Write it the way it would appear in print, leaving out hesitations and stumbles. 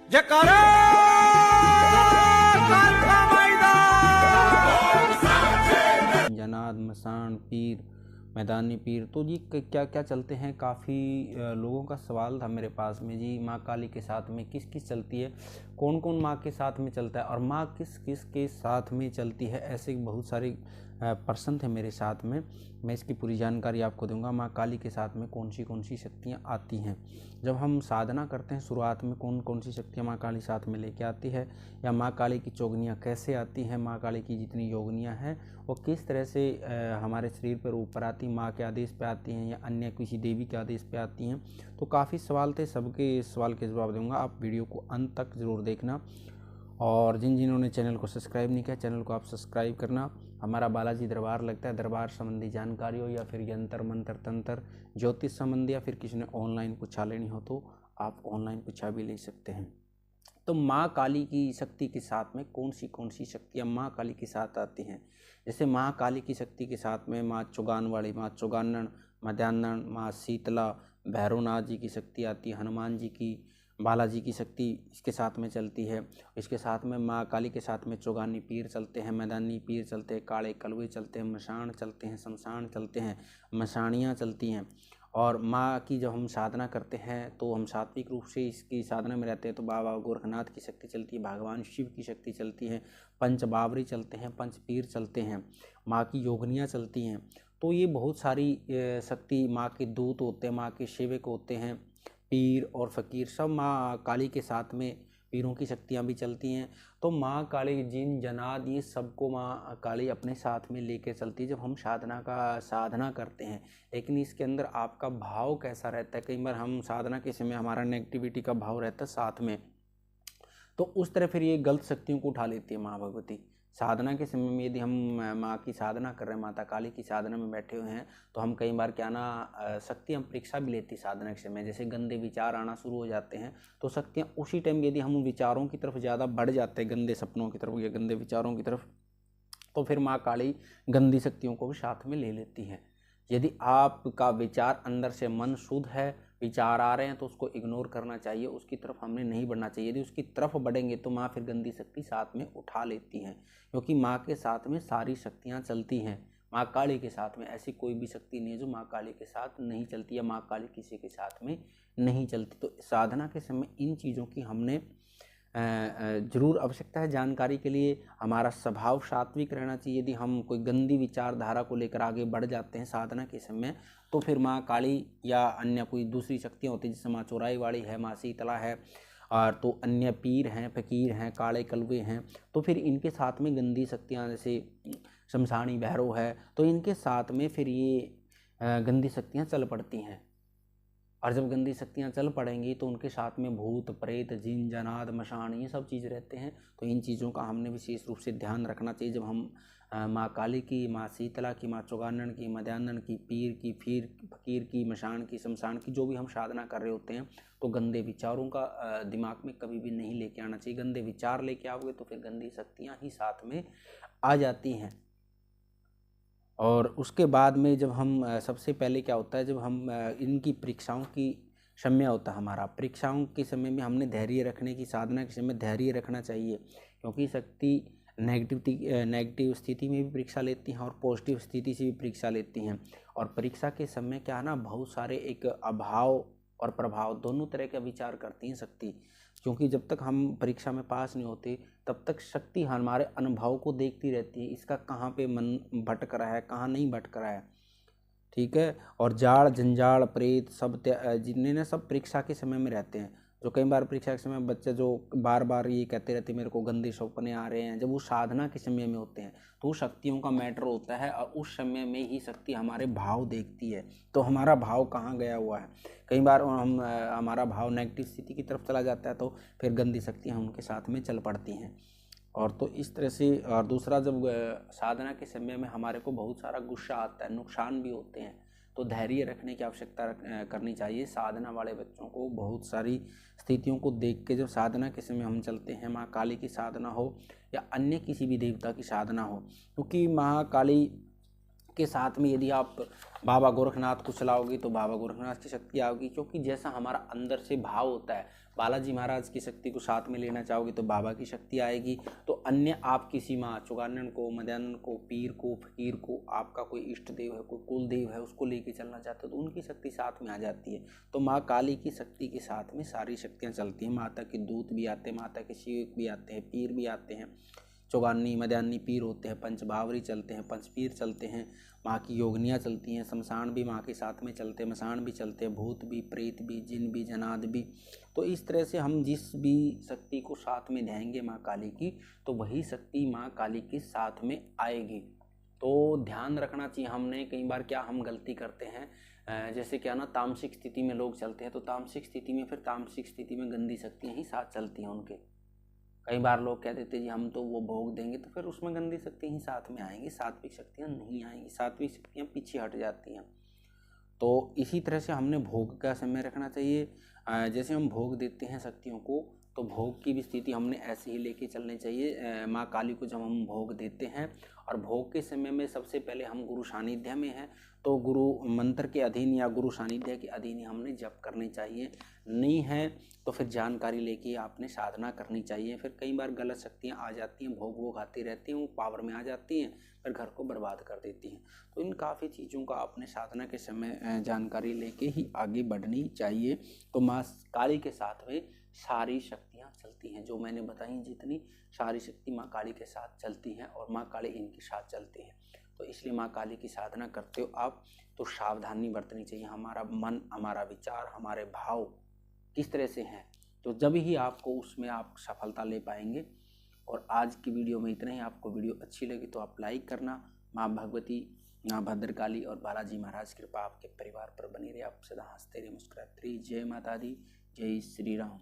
जयकारा कालका मैदान। जनाद, मसान पीर, मैदानी पीर, तो जी क्या क्या चलते हैं। काफ़ी लोगों का सवाल था मेरे पास में जी, माँ काली के साथ में किस किस चलती है, कौन कौन माँ के साथ में चलता है और माँ किस किस के साथ में चलती है। ऐसे बहुत सारे प्रश्न थे मेरे साथ में, मैं इसकी पूरी जानकारी आपको दूंगा। माँ काली के साथ में कौन सी शक्तियाँ आती हैं, जब हम साधना करते हैं शुरुआत में कौन सी शक्तियाँ माँ काली साथ में लेके आती है, या माँ काली की चौगनियाँ कैसे आती हैं, माँ काली की जितनी योगनियाँ हैं वो किस तरह से हमारे शरीर पर ऊपर आती, माँ के आदेश पे आती हैं या अन्य किसी देवी के आदेश पे आती हैं। तो काफ़ी सवाल थे, सबके सवाल के जवाब दूंगा। आप वीडियो को अंत तक ज़रूर देखना, और जिन्होंने चैनल को सब्सक्राइब नहीं किया चैनल को आप सब्सक्राइब करना। हमारा बालाजी दरबार लगता है, दरबार संबंधी जानकारी हो या फिर यंत्र मंत्र तंत्र ज्योतिष संबंधी, या फिर किसी ने ऑनलाइन पूछा लेनी हो तो आप ऑनलाइन पूछा भी ले सकते हैं। तो माँ काली की शक्ति के साथ में कौन सी शक्तियाँ माँ काली के साथ आती हैं। जैसे माँ काली की शक्ति के साथ में माँ चौगान वाली, माँ चौगानन, मध्यान्हन, माँ शीतला, भैरवनाथ जी की शक्ति आती है, हनुमान जी की, बालाजी की शक्ति इसके साथ में चलती है। इसके साथ में माँ काली के साथ में चौगानी पीर चलते हैं, मैदानी पीर चलते हैं, काले कलवे चलते हैं, मशान चलते हैं, शमशान चलते हैं, मशानियाँ चलती हैं। और माँ की जब हम साधना करते हैं तो हम सात्विक रूप से इसकी साधना में रहते हैं तो बाबा गोरखनाथ की शक्ति चलती है, भगवान शिव की शक्ति चलती है, पंच बावरी चलते हैं, पंच पीर चलते हैं, माँ की योगनियाँ चलती हैं। तो ये बहुत सारी शक्ति माँ के दूत होते हैं, माँ के सेवक होते हैं, पीर और फ़कीर सब माँ काली के साथ में, पीरों की शक्तियाँ भी चलती हैं। तो माँ काली, जिन जनाद, ये सबको माँ काली अपने साथ में लेके चलती है जब हम साधना करते हैं। लेकिन इसके अंदर आपका भाव कैसा रहता है, कई बार हम साधना के समय हमारा नेगेटिविटी का भाव रहता है साथ में, तो उस तरह फिर ये गलत शक्तियों को उठा लेती है माँ भगवती। साधना के समय में यदि हम माँ की साधना कर रहे हैं, माता काली की साधना में बैठे हुए हैं, तो हम कई बार क्या ना शक्तियाँ परीक्षा भी लेती साधना के समय। जैसे गंदे विचार आना शुरू हो जाते हैं तो शक्तियाँ उसी टाइम, यदि हम उन विचारों की तरफ ज़्यादा बढ़ जाते हैं, गंदे सपनों की तरफ या गंदे विचारों की तरफ, तो फिर माँ काली गंदी शक्तियों को भी साथ में ले लेती है। यदि आपका विचार अंदर से मन शुद्ध है, विचार आ रहे हैं तो उसको इग्नोर करना चाहिए, उसकी तरफ हमने नहीं बढ़ना चाहिए। यदि उसकी तरफ बढ़ेंगे तो माँ फिर गंदी शक्ति साथ में उठा लेती हैं, क्योंकि माँ के साथ में सारी शक्तियाँ चलती हैं। माँ काली के साथ में ऐसी कोई भी शक्ति नहीं है जो माँ काली के साथ नहीं चलती, या माँ काली किसी के साथ में नहीं चलती। तो साधना के समय इन चीज़ों की हमने ज़रूर आवश्यकता है जानकारी के लिए। हमारा स्वभाव सात्विक रहना चाहिए। यदि हम कोई गंदी विचारधारा को लेकर आगे बढ़ जाते हैं साधना के समय, तो फिर माँ काली या अन्य कोई दूसरी शक्तियाँ होती हैं, जैसे माँ चौराई वाली है, माँ शीतला है, और तो अन्य पीर हैं, फ़कीर हैं, काले कलवे हैं, तो फिर इनके साथ में गंदी शक्तियाँ जैसे शमशानी भैरव है, तो इनके साथ में फिर ये गंदी शक्तियाँ चल पड़ती हैं। और जब गंदी शक्तियाँ चल पड़ेंगी तो उनके साथ में भूत प्रेत, जिन जनाद, मशान, ये सब चीज़ रहते हैं। तो इन चीज़ों का हमने विशेष रूप से ध्यान रखना चाहिए जब हम माँ काली की, माँ शीतला की, माँ चौगानन की, मध्यान्हन की, पीर की, फ़कीर की, मशान की, शमशान की, जो भी हम साधना कर रहे होते हैं, तो गंदे विचारों का दिमाग में कभी भी नहीं लेके आना चाहिए। गंदे विचार लेके आओगे तो फिर गंदी शक्तियाँ ही साथ में आ जाती हैं। और उसके बाद में जब हम सबसे पहले क्या होता है, जब हम इनकी परीक्षाओं की समय होता है हमारा, परीक्षाओं के समय में हमने धैर्य रखने की, साधना के समय धैर्य रखना चाहिए, क्योंकि शक्ति नेगेटिव स्थिति में भी परीक्षा लेती हैं और पॉजिटिव स्थिति से भी परीक्षा लेती हैं। और परीक्षा के समय क्या ना, बहुत सारे एक अभाव और प्रभाव दोनों तरह का विचार करती हैं शक्ति, क्योंकि जब तक हम परीक्षा में पास नहीं होते तब तक शक्ति हमारे अनुभव को देखती रहती है, इसका कहाँ पे मन भटक रहा है, कहाँ नहीं भटक रहा है, ठीक है। और जाड़ जंजाड़ प्रेत सब जितने ना सब परीक्षा के समय में रहते हैं। जो कई बार परीक्षा के समय बच्चे जो बार बार ये कहते रहते हैं मेरे को गंदे सपने आ रहे हैं, जब वो साधना के समय में होते हैं तो शक्तियों का मैटर होता है, और उस समय में ही शक्ति हमारे भाव देखती है। तो हमारा भाव कहाँ गया हुआ है, कई बार हमारा भाव नेगेटिव स्थिति की तरफ चला जाता है तो फिर गंदी शक्तियाँ उनके साथ में चल पड़ती हैं। और तो इस तरह से, और दूसरा, जब साधना के समय में हमारे को बहुत सारा गुस्सा आता है, नुकसान भी होते हैं, तो धैर्य रखने की आवश्यकता करनी चाहिए। साधना वाले बच्चों को बहुत सारी स्थितियों को देख के जब साधना के समय हम चलते हैं, माँ काली की साधना हो या अन्य किसी भी देवता की साधना हो, क्योंकि माँ काली के साथ में यदि आप बाबा गोरखनाथ को चलाओगे तो बाबा गोरखनाथ की शक्ति आओगी, क्योंकि जैसा हमारा अंदर से भाव होता है, बालाजी महाराज की शक्ति को साथ में लेना चाहोगे तो बाबा की शक्ति आएगी। तो अन्य आप किसी माँ चौगानन को, मदन को, पीर को, फकीर को, आपका कोई इष्ट देव है, कोई कुल देव है, उसको लेके चलना चाहते हो तो उनकी शक्ति साथ में आ जाती है। तो माँ काली की शक्ति के साथ में सारी शक्तियाँ चलती हैं। माता के दूत भी आते हैं, माता के शिव भी आते हैं, पीर भी आते हैं, चौगानी मध्यान्ही पीर होते हैं, पंचभावरी चलते हैं, पंचपीर चलते हैं, माँ की योगनियाँ चलती हैं, शमशान भी माँ के साथ में चलते हैं, मसान भी चलते हैं, भूत भी, प्रेत भी, जिन भी, जनाद भी। तो इस तरह से हम जिस भी शक्ति को साथ में ध्याएंगे माँ काली की, तो वही शक्ति माँ काली के साथ में आएगी। तो ध्यान रखना चाहिए हमने। कई बार क्या हम गलती करते हैं, जैसे क्या ना, तामसिक स्थिति में लोग चलते हैं तो तामसिक स्थिति में फिर तामसिक स्थिति में गंदी शक्तियाँ ही साथ चलती हैं उनके। कई बार लोग कह देते जी हम तो वो भोग देंगे, तो फिर उसमें गंदी शक्ति ही साथ में आएंगी, सात्विक शक्तियाँ नहीं आएंगी, सात्विक शक्तियाँ पीछे हट जाती हैं। तो इसी तरह से हमने भोग का समय रखना चाहिए। जैसे हम भोग देते हैं शक्तियों को, तो भोग की भी स्थिति हमने ऐसे ही लेके चलनी चाहिए। माँ काली को जब हम भोग देते हैं और भोग के समय में सबसे पहले हम गुरु सानिध्य में हैं, तो गुरु मंत्र के अधीन या गुरु सानिध्य के अधीन ही हमने जप करनी चाहिए। नहीं है तो फिर जानकारी लेके आपने साधना करनी चाहिए। फिर कई बार गलत शक्तियाँ आ जाती हैं, भोग वो खाती रहती हैं, वो पावर में आ जाती हैं, फिर घर को बर्बाद कर देती हैं। तो इन काफ़ी चीज़ों का आपने साधना के समय जानकारी लेके ही आगे बढ़नी चाहिए। तो माँ काली के साथ में सारी शक्तियाँ चलती हैं, जो मैंने बताई जितनी सारी शक्ति माँ काली के साथ चलती हैं और माँ काली इनके साथ चलती हैं। तो इसलिए माँ काली की साधना करते हो आप तो सावधानी बरतनी चाहिए। हमारा मन, हमारा विचार, हमारे भाव किस तरह से हैं, तो जब ही आपको उसमें आप सफलता ले पाएंगे। और आज की वीडियो में इतना ही। आपको वीडियो अच्छी लगी तो आप लाइक करना। माँ भगवती, माँ भद्रकाली और बालाजी महाराज की कृपा आपके परिवार पर बनी रहे। आप सदा हंसते रहे, मुस्कुराते रहिए। जय माता दी, जय श्री राम।